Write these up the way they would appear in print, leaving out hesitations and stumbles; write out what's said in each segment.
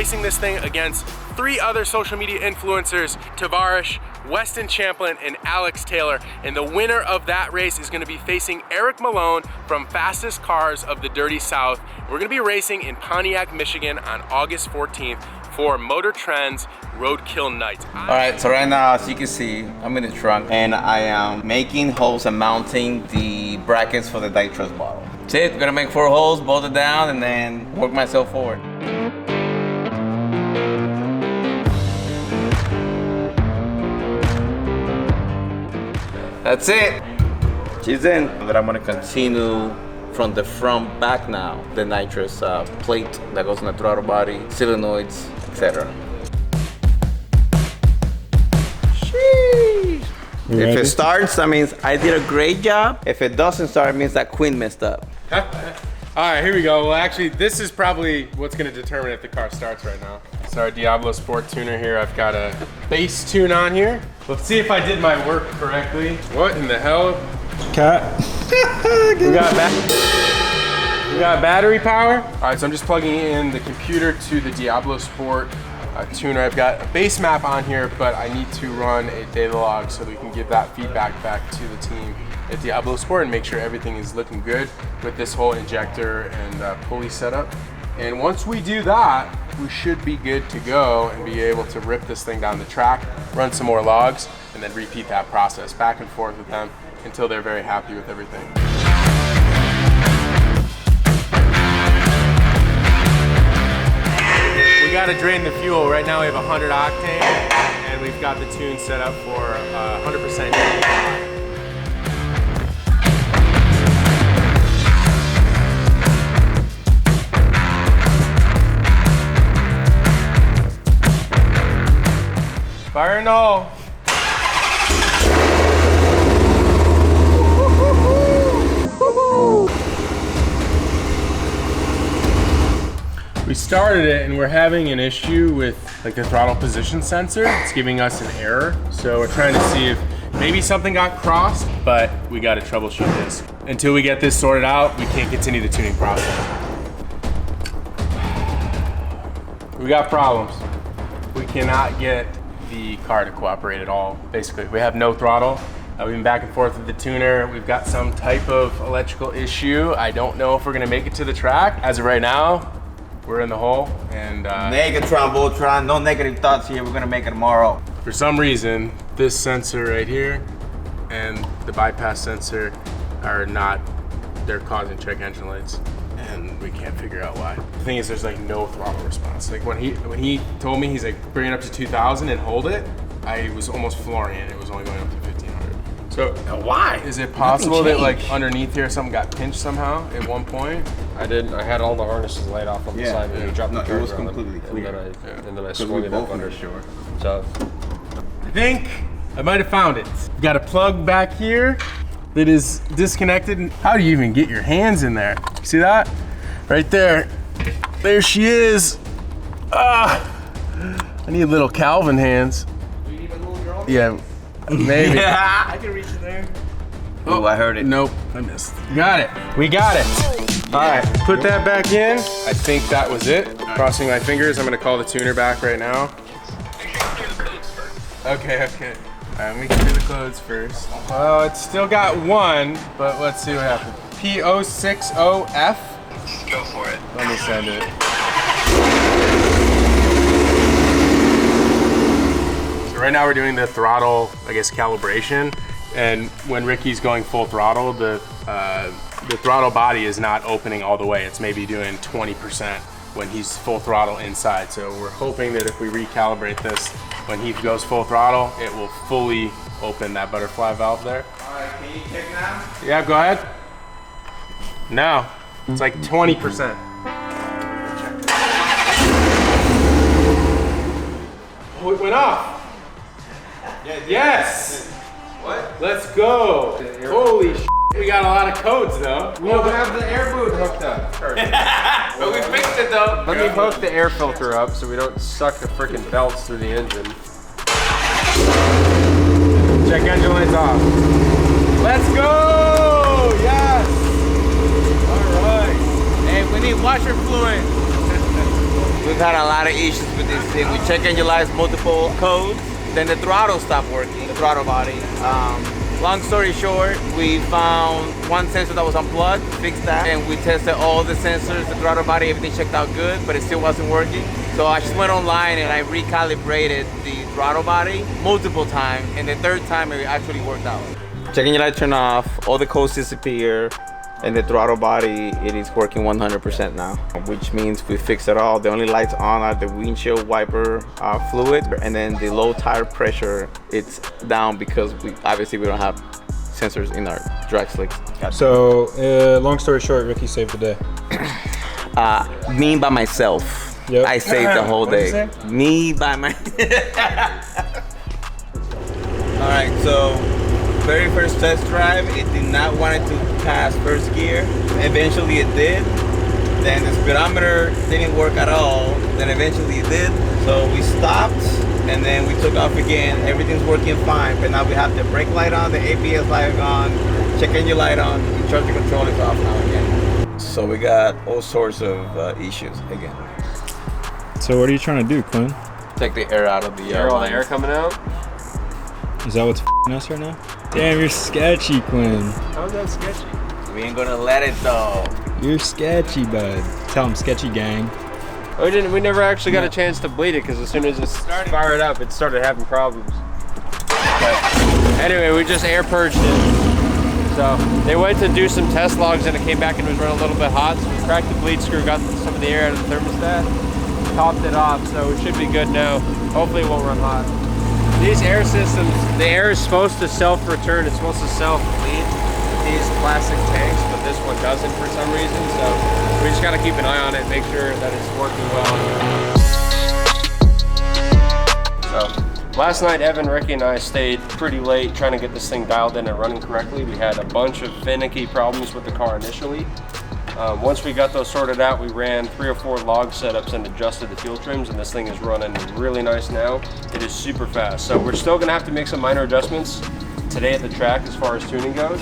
racing this thing against 3 other social media influencers, Tavarish, Weston Champlin, and Alex Taylor. And the winner of that race is gonna be facing Eric Malone from Fastest Cars of the Dirty South. We're gonna be racing in Pontiac, Michigan on August 14th for Motor Trend's Roadkill Night. All right, so right now, as you can see, I'm in the trunk and I am making holes and mounting the brackets for the nitrous bottle. That's it, we're gonna make 4 holes, bolt it down, and then work myself forward. That's it. She's in. But I'm gonna continue from the front back now. The nitrous plate that goes in the throttle body, solenoids, etc. Sheesh. If it starts, that means I did a great job. If it doesn't start, it means that Queen messed up. All right, here we go. Well, actually, this is probably what's gonna determine if the car starts right now. It's our Diablo Sport tuner here. I've got a base tune on here. Let's see if I did my work correctly. What in the hell? Cat. we got battery power. All right, so I'm just plugging in the computer to the Diablo Sport tuner. I've got a base map on here, but I need to run a data log so that we can give that feedback back to the team at Diablo Sport and make sure everything is looking good with this whole injector and pulley setup. And once we do that, we should be good to go and be able to rip this thing down the track, run some more logs, and then repeat that process back and forth with them until they're very happy with everything. We gotta drain the fuel. Right now we have 100 octane, and we've got the tune set up for 100% heat. Fire in the hole. We started it and we're having an issue with like the throttle position sensor. It's giving us an error. So we're trying to see if maybe something got crossed, but we got to troubleshoot this. Until we get this sorted out, we can't continue the tuning process. We got problems. We cannot get the car to cooperate at all. Basically, we have no throttle. We've been back and forth with the tuner. We've got some type of electrical issue. I don't know if we're gonna make it to the track. As of right now, we're in the hole and Negatron, Voltron, no negative thoughts here. We're gonna make it tomorrow. For some reason, this sensor right here and the bypass sensor are not, they're causing check engine lights. And we can't figure out why. The thing is, there's like no throttle response. Like when he told me, he's like, bring it up to 2,000 and hold it, I was almost flooring it. It was only going up to 1,500. So why? Is it possible that like underneath here something got pinched somehow at one point? I didn't. I had all the harnesses laid off on the side when you dropped the it trigger was on completely them, clear. And then I swung it up under. Sure. So I think I might have found it. We've got a plug back here that is disconnected. How do you even get your hands in there? See that? Right there. There she is. I need little Calvin hands. do you even move your own? Yeah, maybe. Yeah. I can reach it there. Oh, I heard it. Nope, I missed. Got it. We got it. All right, put that back in. I think that was it. Crossing my fingers. I'm gonna call the tuner back right now. Okay. All right, let me do the codes first. Well, it's still got 1, but let's see what happens. P060F. Go for it. Let me send it. So right now we're doing the throttle, I guess, calibration. And when Ricky's going full throttle, the throttle body is not opening all the way. It's maybe doing 20% when he's full throttle inside. So we're hoping that if we recalibrate this, when he goes full throttle, it will fully open that butterfly valve there. All right, can you check now? Yeah, go ahead. No, it's like 20%. Oh, it went off. Yes. What? Let's go. Holy shit. We got a lot of codes though. We don't have the air boot hooked up. But we fixed it though. Let me hook the air filter up so we don't suck the freaking belts through the engine. Check engine lights off. Let's go. Yes. All right. Hey, we need washer fluid. We've had a lot of issues with this thing. We check engine lights, multiple codes, then the throttle stopped working, the throttle body. Long story short, we found one sensor that was unplugged, fixed that, and we tested all the sensors, the throttle body, everything checked out good, but it still wasn't working. So I just went online and I recalibrated the throttle body multiple times, and the third time it actually worked out. Check engine light turned off, all the codes disappear, and the throttle body, it is working 100% now, which means we fixed it all. The only lights on are the windshield wiper fluid, and then the low tire pressure, it's down because obviously we don't have sensors in our drag slicks. So, long story short, Ricky saved the day. Me by myself. Yep. I saved the whole day. Me by my. All right, so very first test drive, it did not want it to pass first gear. Eventually it did. Then the speedometer didn't work at all. Then eventually it did. So we stopped and then we took off again. Everything's working fine, but now we have the brake light on, the ABS light on, check engine light on, the traction control is off now again. So we got all sorts of issues again. So what are you trying to do, Quinn? Take the air out of the All the air coming out? Is that what's f***ing us right now? Damn, you're sketchy, Quinn. How's that sketchy? We ain't gonna let it though. You're sketchy, bud. Tell him, sketchy gang. We never actually got a chance to bleed it because as soon as it fired up, it started having problems. But anyway, we just air purged it. So they went to do some test logs and it came back and it was running a little bit hot. So we cracked the bleed screw, got some of the air out of the thermostat, topped it off, so it should be good now. Hopefully it won't run hot. These air systems, the air is supposed to self-return, it's supposed to self-bleed these plastic tanks, but this one doesn't for some reason, so we just gotta keep an eye on it, make sure that it's working well. So, last night Evan, Ricky, and I stayed pretty late trying to get this thing dialed in and running correctly. We had a bunch of finicky problems with the car initially. Once we got those sorted out, we ran 3 or 4 log setups and adjusted the fuel trims, and this thing is running really nice now. It is super fast. So we're still gonna have to make some minor adjustments today at the track as far as tuning goes.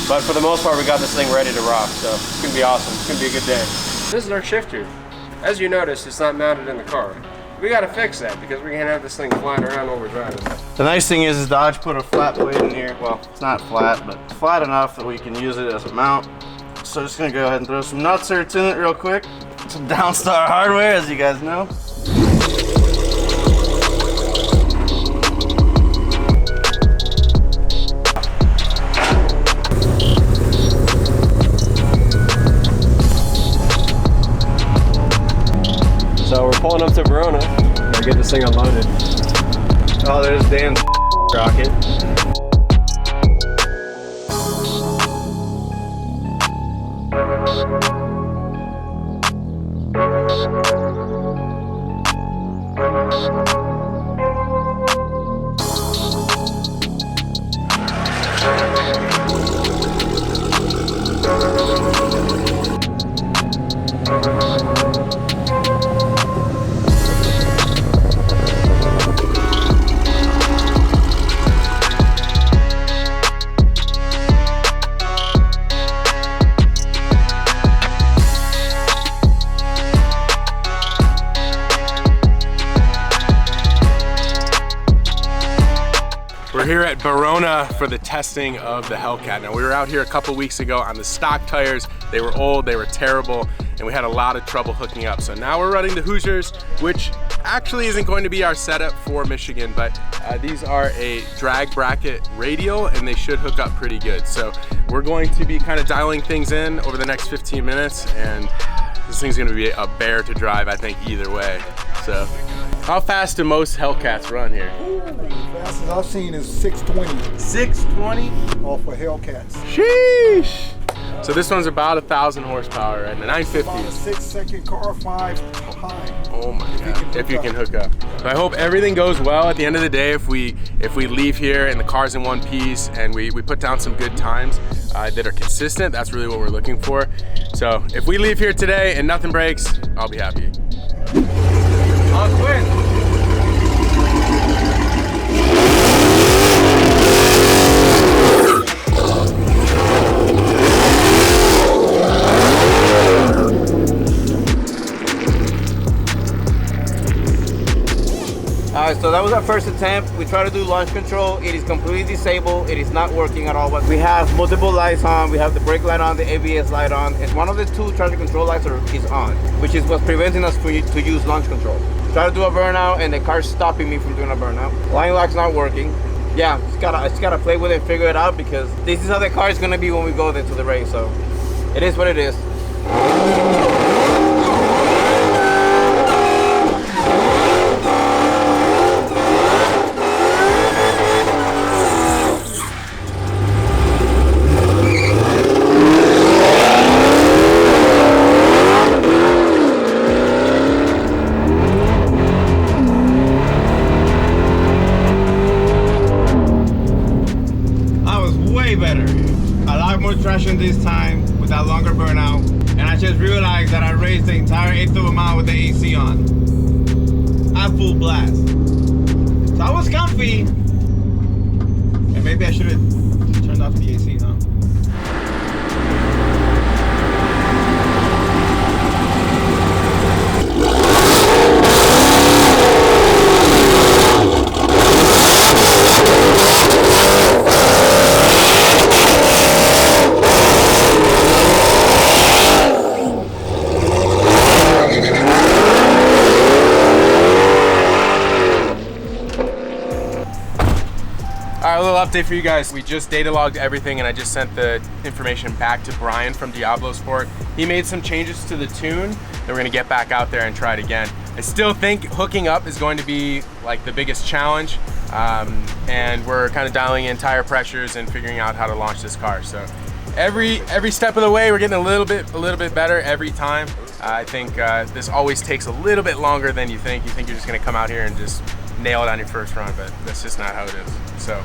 But for the most part, we got this thing ready to rock, so it's gonna be awesome. It's gonna be a good day. This is our shifter. As you notice, it's not mounted in the car. We gotta fix that because we can't have this thing flying around while we're driving. The nice thing is Dodge put a flat plate in here. Well, it's not flat, but it's flat enough that we can use it as a mount. So just gonna go ahead and throw some nut certs in it real quick. Some Downstar hardware, as you guys know. So we're pulling up to Verona. Gotta get this thing unloaded. Oh, there's Dan's rocket. We're here at Verona for the testing of the Hellcat. Now we were out here a couple weeks ago on the stock tires. They were old, they were terrible, and we had a lot of trouble hooking up. So now we're running the Hoosiers, which actually isn't going to be our setup for Michigan, but these are a drag bracket radial and they should hook up pretty good. So we're going to be kind of dialing things in over the next 15 minutes, and this thing's gonna be a bear to drive, I think, either way. So, how fast do most Hellcats run here? Fastest I've seen is 620 620? off of Hellcats. Sheesh! So this one's about 1,000 horsepower and the About a 950s. 6-second car, 5 high. Oh my God, if you can hook up. So I hope everything goes well at the end of the day. If we leave here and the car's in one piece and we put down some good times that are consistent, that's really what we're looking for. So if we leave here today and nothing breaks, I'll be happy. On Quinn. Alright, so that was our first attempt. We tried to do launch control. It is completely disabled. It is not working at all. But we have multiple lights on. We have the brake light on, the ABS light on, and one of the two traction control lights is on, which is what's preventing us to use launch control. Try to do a burnout, and the car's stopping me from doing a burnout. Line lock's not working. Yeah, just gotta play with it, figure it out, because this is how the car is gonna be when we go there to the race. So it is what it is. Traction this time with that longer burnout, and I just realized that I raced the entire 1/8 of a mile with the AC on at full blast. So I was comfy, and maybe I should have turned off the AC, huh? All right, a little update for you guys. We just data logged everything and I just sent the information back to Brian from Diablo Sport. He made some changes to the tune and we're gonna get back out there and try it again. I still think hooking up is going to be like the biggest challenge, and we're kind of dialing in tire pressures and figuring out how to launch this car. So every step of the way, we're getting a little bit better every time. I think this always takes a little bit longer than you think. You think you're just gonna come out here and just nail it on your first run, but that's just not how it is. So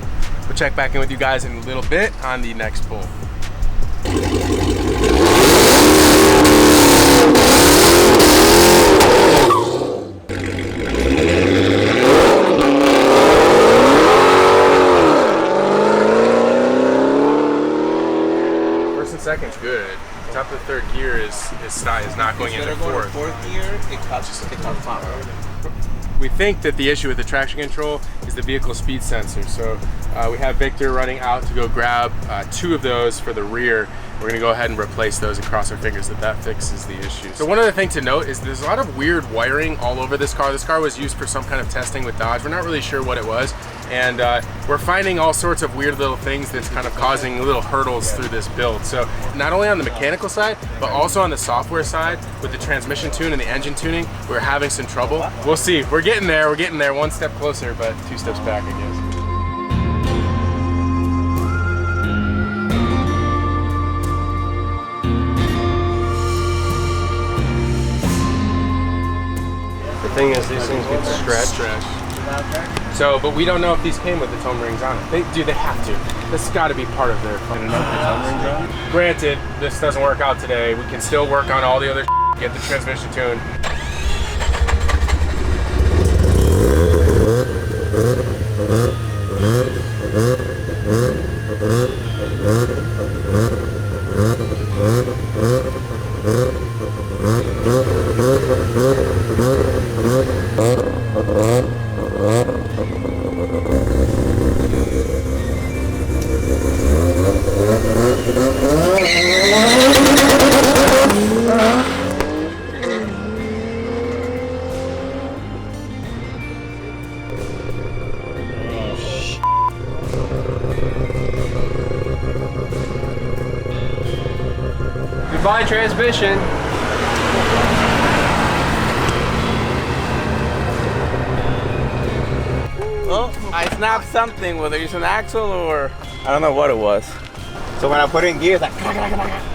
we'll check back in with you guys in a little bit on the next pull. First and second's good. Top of the third gear is not going into fourth. Fourth gear, it cuts power. We think that the issue with the traction control is the vehicle speed sensor. So we have Victor running out to go grab 2 of those for the rear. We're gonna go ahead and replace those and cross our fingers that fixes the issue. So one other thing to note is there's a lot of weird wiring all over this car. This car was used for some kind of testing with Dodge. We're not really sure what it was. And we're finding all sorts of weird little things that's kind of causing little hurdles through this build. So not only on the mechanical side, but also on the software side with the transmission tune and the engine tuning, we're having some trouble. We'll see, we're getting there, one step closer, but 2 steps back, I guess. The thing is, these things get stretched. So, but we don't know if these came with the tone rings on it. They have to. This has got to be part of their fucking Granted, this doesn't work out today. We can still work on all the other get the transmission tuned. Goodbye, transmission. Oh, I snapped something, whether it's an axle or I don't know what it was. So when I put it in gear, it's like,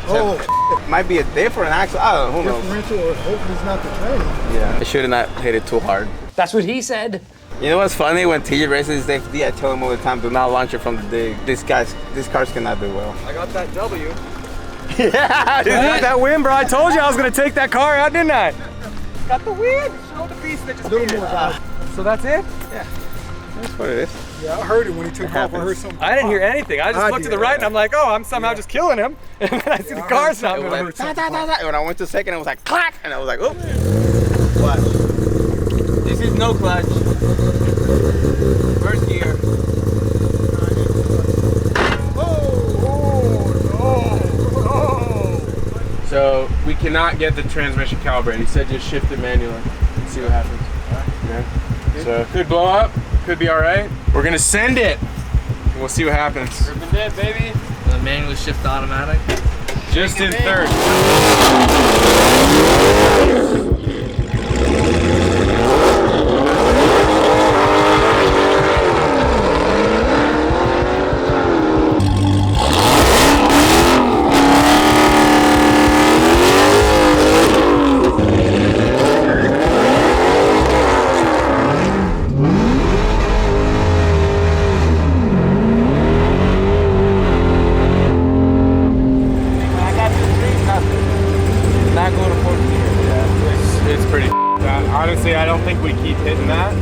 oh, it might be a different axle. I don't know, who knows? Differential, or hopefully it's not the train. Yeah, I should have not hit it too hard. That's what he said. You know what's funny? When TJ races his FD, I tell him all the time, do not launch it from the dig. These cars cannot do well. I got that W. Yeah, You got that win, bro. I told you I was gonna take that car out, didn't I? got the win. Show the piece that just Little more guys. So that's it? Yeah, that's what it is. Yeah, I heard it when he took off. I heard something. I didn't hear anything. I just I looked to did. the right and I'm like, oh, I'm somehow just killing him. And then I see the car stop. It and went, I'm like, da, da, da, da. When I went to second, it was like clack, and I was like, oh. What? This is no clutch. First gear. So we cannot get the transmission calibrated. He said just shift it manually and see what happens. Yeah. So could blow up, could be all right. We're gonna send it. And we'll see what happens. Ripping dead, baby. The manual shift automatic. Just in third. Honestly, I don't think we keep hitting that,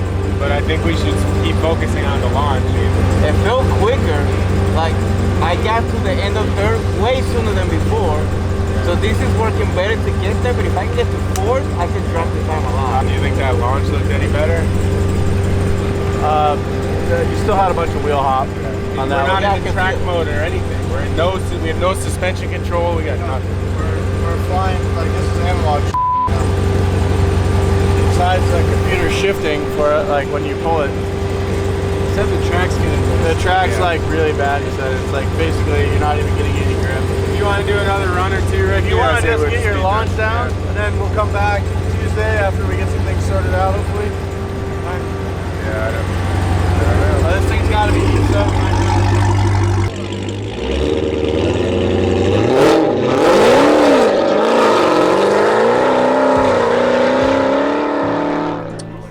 but I think we should keep focusing on the launch. It felt quicker. Like I got to the end of third way sooner than before. So this is working better to get there, but if I get to fourth, I can drop the time a lot. Do you think that launch looked any better? You still had a bunch of wheel hop on that. We're not in track mode or anything. We have no suspension control. We got nothing. We're flying like this is analog. Besides the computer shifting for it, like when you pull it. He said the track's The track's like really bad. He said it's like basically you're not even getting any grip. You want to do another run or two, Rick? You want to just get your launch down, and then we'll come back Tuesday after we get some things sorted out, hopefully. Yeah, I don't know. This thing's got to be used up.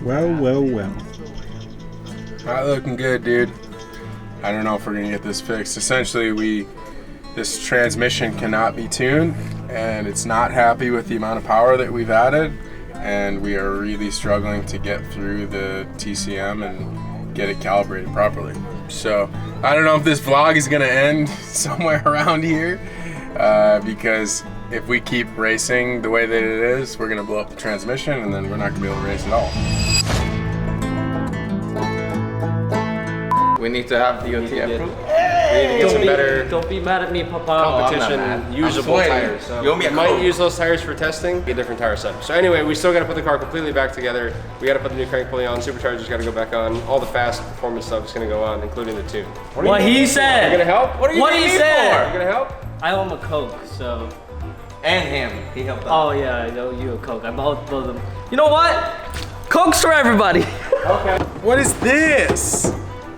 Well. Not looking good, dude. I don't know if we're gonna get this fixed. Essentially, this transmission cannot be tuned, and it's not happy with the amount of power that we've added, and we are really struggling to get through the TCM and get it calibrated properly. So I don't know if this vlog is gonna end somewhere around here, because if we keep racing the way that it is, we're gonna blow up the transmission, and then we're not gonna be able to race at all. We need to have DOT approved. We need to get some better Don't be mad at me, Papa. competition usable tires. So You owe me a we might code. use those tires for testing, a different tire setup. So anyway, we still got to put the car completely back together. We got to put the new crank pulley on, supercharger's got to go back on. All the fast performance stuff is going to go on, including the tune. What he said. You gonna help? What are you What he doing said. You gonna help? I owe him a Coke, so. And him. He helped out. Oh yeah, I owe you a Coke. I both of them. You know what? Coke's for everybody. Okay. What is this?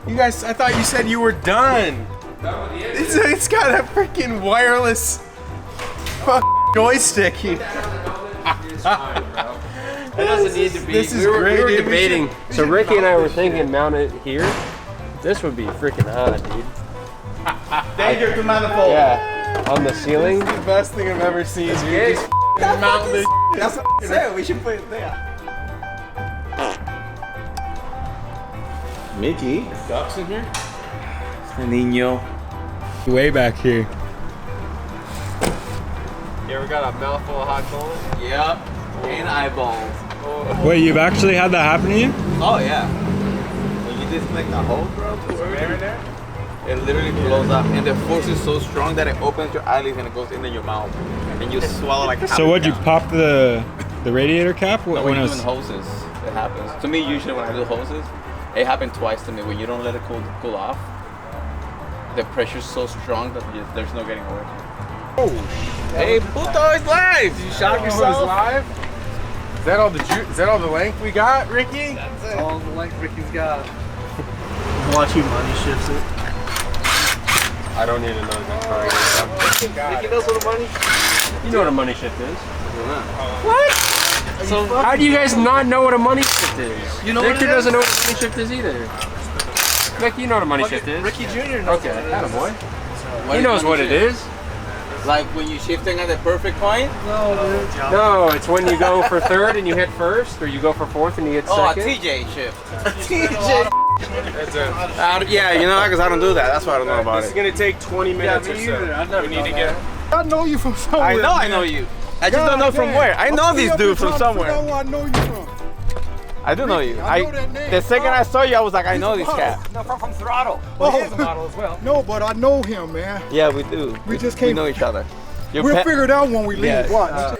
You guys, I thought you said you were done. It's got a freaking wireless joystick here. It doesn't need to be. This is we were great, dude. debating. So Ricky and I were thinking mount it here. This would be freaking hot, dude. Danger to manifold. Yeah. On the ceiling. The best thing I've ever seen, dude. Just mount this. That's what I said. We should put it there. Mickey. Ducks in here? Niño. Way back here. Yeah, we got a mouthful of hot cola. Yep. And eyeballs. Wait, you've actually had that happen to you? Oh yeah. When you disconnect the hole, bro, it literally blows up, and the force is so strong that it opens your eyelids and it goes into your mouth, and you swallow like. So what'd you pop the radiator cap? No, when it you're was- doing hoses, it happens. To me, usually when I do hoses, it happened twice to me. When you don't let it cool off, the pressure's so strong that there's no getting away. Oh, Hey, Puto is live! Did you shock yourself? live? Is that all the Is that all the length we got, Ricky? That's all the length Ricky's got. Watch you money shifts it. I don't need another car. Ricky knows what the money. You know what a money shift is. What? So how do you guys not know what a money shift is? You know Victor what it is? doesn't know what a money shift is either. Vic, you know what a money shift is. Ricky Jr. knows Okay, what it is. attaboy. He knows what it is. Like when you're shifting at the perfect point? No, it's when you go for third and you hit first, or you go for fourth and you hit Oh, a second. TJ shift. TJ. That's a, Yeah, you know, because I don't do that. That's why I don't know about this is it. gonna take 20 minutes or so. We need to get. I know you from somewhere. I know you. I just don't know from where. I know these dudes from somewhere. I know you from. I do know you. I know that name. The second I saw you, I was like, I know this cat. No, from Throttle. Well, he is a model as well. No, but I know him, man. Yeah, we do. We just We came. know each other. Your We'll pet- figure it out when we leave. Yes. Watch.